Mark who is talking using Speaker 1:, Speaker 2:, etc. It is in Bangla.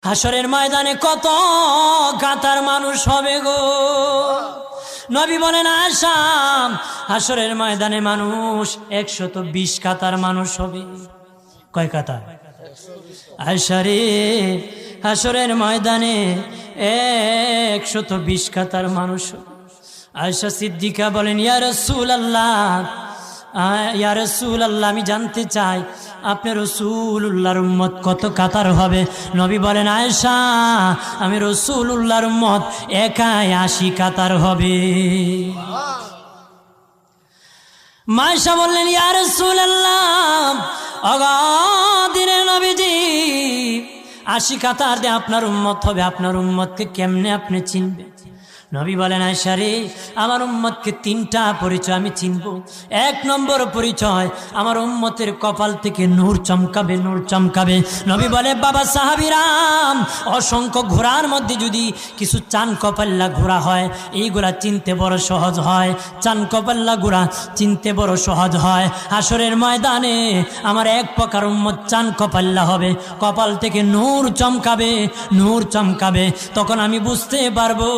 Speaker 1: হাসরের ময়দানে কত কাতার মানুষ হবে গো। নবী বলেন আয়েশা, হাসরের ময়দানে মানুষ 120 কাতার মানুষ হবে। কয় কাতার? আয়েশা রে, হাসরের ময়দানে 120 কাতার মানুষ হবে। আয়েশা সিদ্দিকা বলেন ইয়া রাসূলুল্লাহ, ইয়া রাসূলুল্লাহ, আমি জানতে চাই আপনি রাসূলুল্লাহর উম্মত কত কাতার হবে? নবী বলেন আয়েশা, আমি রাসূলুল্লাহর উম্মত একাই 80 কাতার হবে। আয়েশা বললেন ইয়া রাসূলুল্লাহ, দিনের নবীজি 80 কাতার দিয়ে আপনার উম্মত হবে, আপনার উম্মতকে কেমনে আপনি চিনবেন? নবী বলেন আয়েশা রে, আমার উম্মতকে 3টা পরিচয় আমি চিনব। 1 নম্বর পরিচয়, আমার উম্মতের কপাল থেকে নূর চমকাবে, নূর চমকাবে। নবী বলে বাবা সাহাবীরাম, অসংখ্য ঘোড়ার মধ্যে যদি কিছু চান কপাল্লা ঘোড়া হয়, এইগুলা চিনতে বড় সহজ হয়। চান কপাল্লা ঘোড়া চিনতে বড় সহজ হয়। হাসরের ময়দানে আমার 1 প্রকার উম্মত চান কপাল্লা হবে, কপাল থেকে নূর চমকাবে, নূর চমকাবে। তখন আমি বুঝতে পারবো